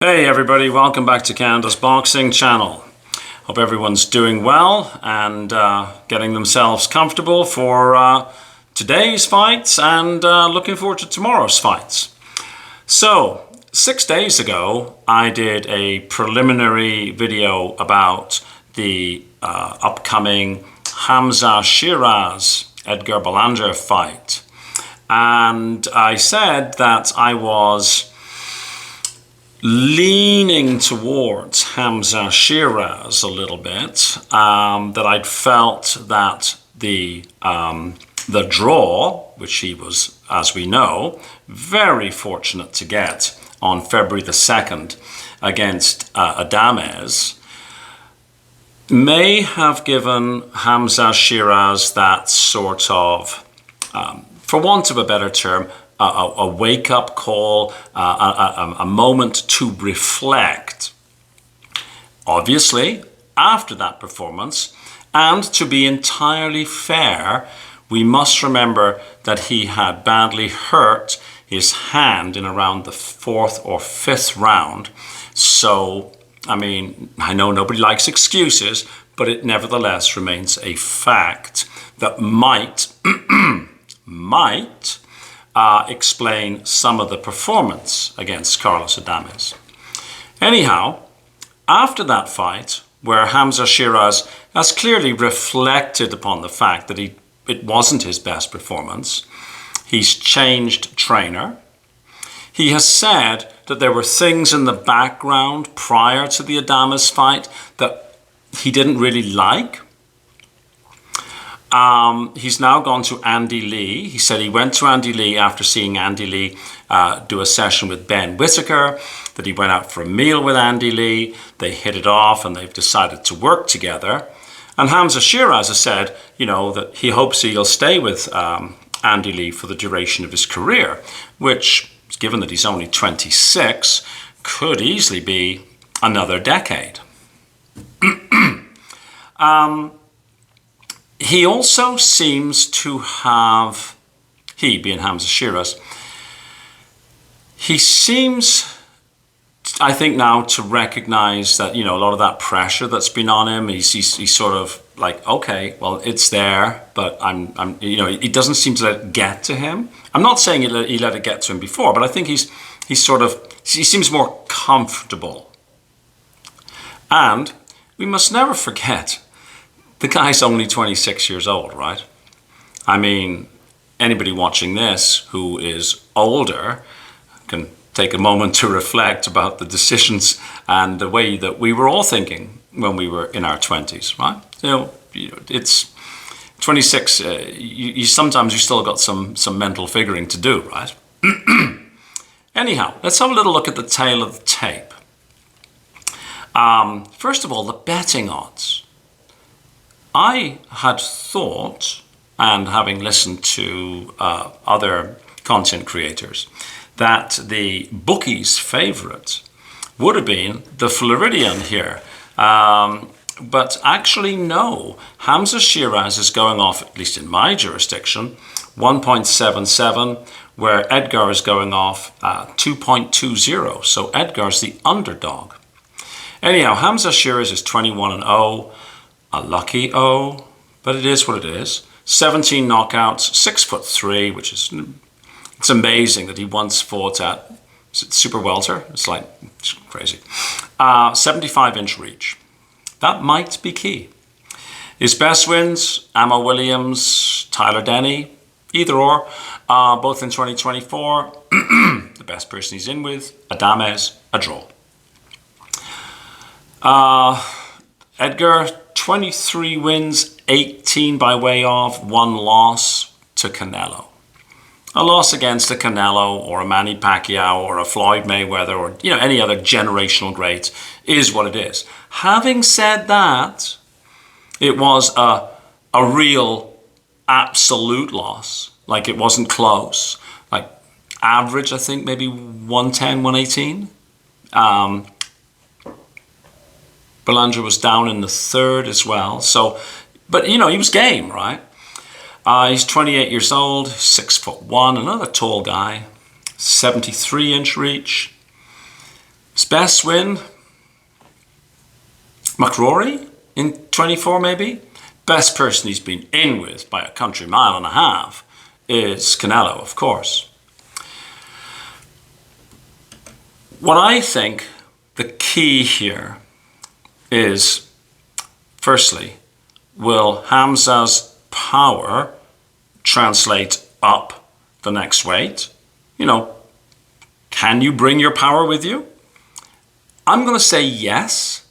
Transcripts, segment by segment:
Hey everybody, welcome back to Canada's Boxing Channel. Hope everyone's doing well and getting themselves comfortable for today's fights and looking forward to tomorrow's fights. So, 6 days ago, I did a preliminary video about the upcoming HAMZAH SHEERAZ Edgar Belanger fight. And I said that I was leaning towards HAMZAH SHEERAZ a little bit, that I'd felt that the draw, which he was, as we know, very fortunate to get on February the 2nd against Adames, may have given HAMZAH SHEERAZ that sort of, for want of a better term, a wake-up call, a moment to reflect. Obviously, after that performance, and to be entirely fair, we must remember that he had badly hurt his hand in around the 4th or 5th round. So, I mean, I know nobody likes excuses, but it nevertheless remains a fact that might explain some of the performance against Carlos Adames. Anyhow, after that fight, where HAMZAH SHEERAZ has clearly reflected upon the fact that it wasn't his best performance, he's changed trainer. He has said that there were things in the background prior to the Adames fight that he didn't really like. He's now gone to Andy Lee. He said he went to Andy Lee after seeing Andy Lee do a session with Ben Whittaker, that he went out for a meal with Andy Lee, they hit it off and they've decided to work together. And HAMZAH SHEERAZ has said, you know, that he hopes he'll stay with Andy Lee for the duration of his career, which, given that he's only 26, could easily be another decade. He also seems to have, he being HAMZAH SHEERAZ, he seems, I think now, to recognize that, you know, a lot of that pressure that's been on him, he's sort of like, okay, well, it's there, but I'm you know, it doesn't seem to let it get to him. I'm not saying he let it get to him before, but I think he seems more comfortable. And we must never forget, the guy's only 26 years old, right? I mean, anybody watching this who is older can take a moment to reflect about the decisions and the way that we were all thinking when we were in our 20s, right? You know, it's 26, you sometimes you still got some mental figuring to do, right? Anyhow, let's have a little look at the tail of the tape. First of all, the betting odds. I had thought, and having listened to other content creators, that the bookies' favorite would have been the Floridian here. But actually, no. HAMZAH SHEERAZ is going off, at least in my jurisdiction, 1.77, where Edgar is going off 2.20. So Edgar's the underdog. Anyhow, HAMZAH SHEERAZ is 21-0. A lucky O, but it is what it is. 17 knockouts, 6'3", which is, it's amazing that he once fought at super welter. It's like, it's crazy. 75-inch reach. That might be key. His best wins, Ammo Williams, Tyler Denny, either or, both in 2024. The best person he's in with, Adames, a draw. Edgar, 23 wins, 18 by way of, 1 loss to Canelo. A loss against a Canelo or a Manny Pacquiao or a Floyd Mayweather or, you know, any other generational great is what it is. Having said that, it was a real absolute loss. Like, it wasn't close. Like, average, I think, maybe 110, 118. Belanger was down in the 3rd as well. So, but, you know, he was game, right? He's 28 years old, 6'1", another tall guy, 73-inch reach, His best win, McRory in 24 maybe. Best person he's been in with by a country mile and a half is Canelo, of course. What I think the key here is, firstly, will Hamza's power translate up the next weight? You know, can you bring your power with you? I'm going to say yes,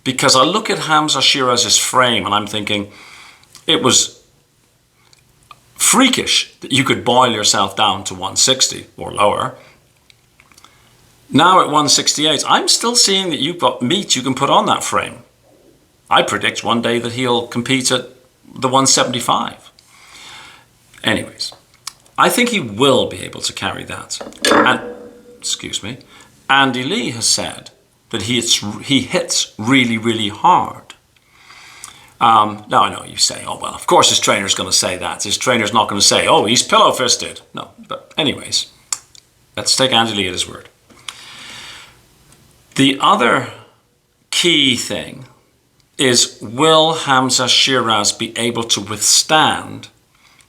because I look at HAMZAH SHEERAZ's frame and I'm thinking it was freakish that you could boil yourself down to 160 or lower. Now at 168, I'm still seeing that you've got meat you can put on that frame. I predict one day that he'll compete at the 175. Anyways, I think he will be able to carry that. And, excuse me, Andy Lee has said that he hits really, really hard. Now I know you say, oh, well, of course his trainer's going to say that. His trainer's not going to say, oh, he's pillow-fisted. No, but anyways, let's take Andy Lee at his word. The other key thing is, will HAMZAH SHEERAZ be able to withstand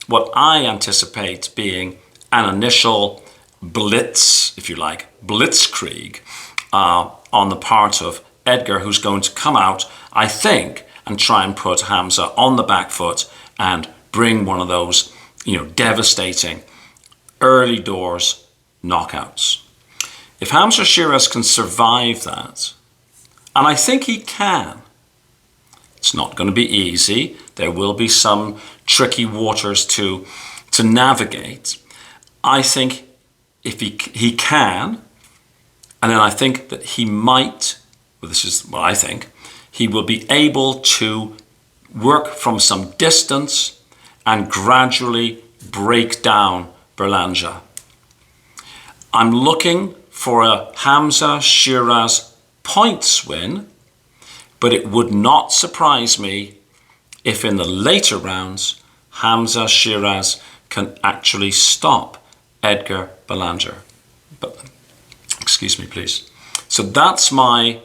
what I anticipate being an initial blitz, if you like, blitzkrieg, on the part of Edgar, who's going to come out, I think, and try and put Hamza on the back foot and bring one of those, devastating early doors knockouts. If HAMZAH SHEERAZ can survive that, and I think he can, it's not going to be easy. There will be some tricky waters to navigate. I think if he can, and then I think that he might, well, this is what I think, he will be able to work from some distance and gradually break down Berlanga. I'm looking for a HAMZAH SHEERAZ points win, but it would not surprise me if in the later rounds HAMZAH SHEERAZ can actually stop Edgar Belanger. But excuse me, please. So that's my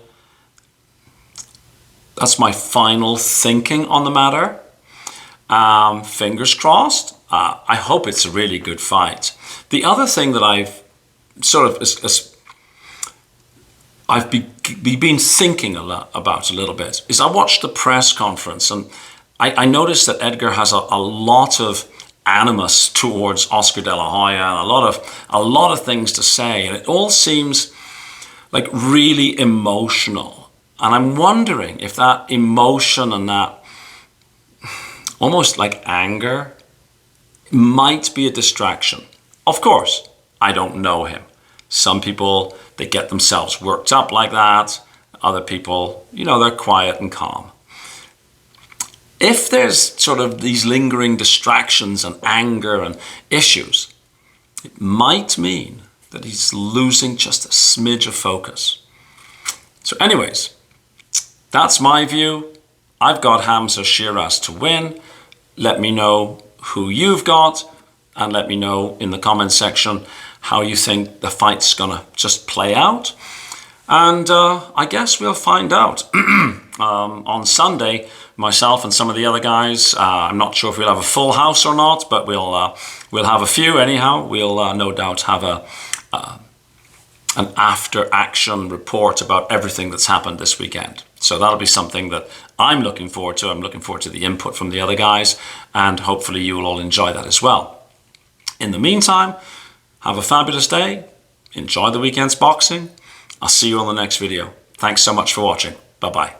final thinking on the matter. Fingers crossed. I hope it's a really good fight. The other thing that I've been thinking about a little bit is I watched the press conference, and I noticed that Edgar has a lot of animus towards Oscar De La Hoya and a lot of things to say, and it all seems like really emotional. And I'm wondering if that emotion and that almost like anger might be a distraction. Of course, I don't know him. Some people, they get themselves worked up like that. Other people, they're quiet and calm. If there's sort of these lingering distractions and anger and issues, it might mean that he's losing just a smidge of focus. So anyways, that's my view. I've got HAMZAH SHEERAZ to win. Let me know who you've got, and let me know in the comment section how you think the fight's gonna just play out. And I guess we'll find out on Sunday. Myself and some of the other guys, I'm not sure if we'll have a full house or not, but we'll have a few anyhow. We'll no doubt have an after-action report about everything that's happened this weekend. So that'll be something that I'm looking forward to. I'm looking forward to the input from the other guys, and hopefully you will all enjoy that as well. In the meantime, have a fabulous day. Enjoy the weekend's boxing. I'll see you on the next video. Thanks so much for watching. Bye-bye.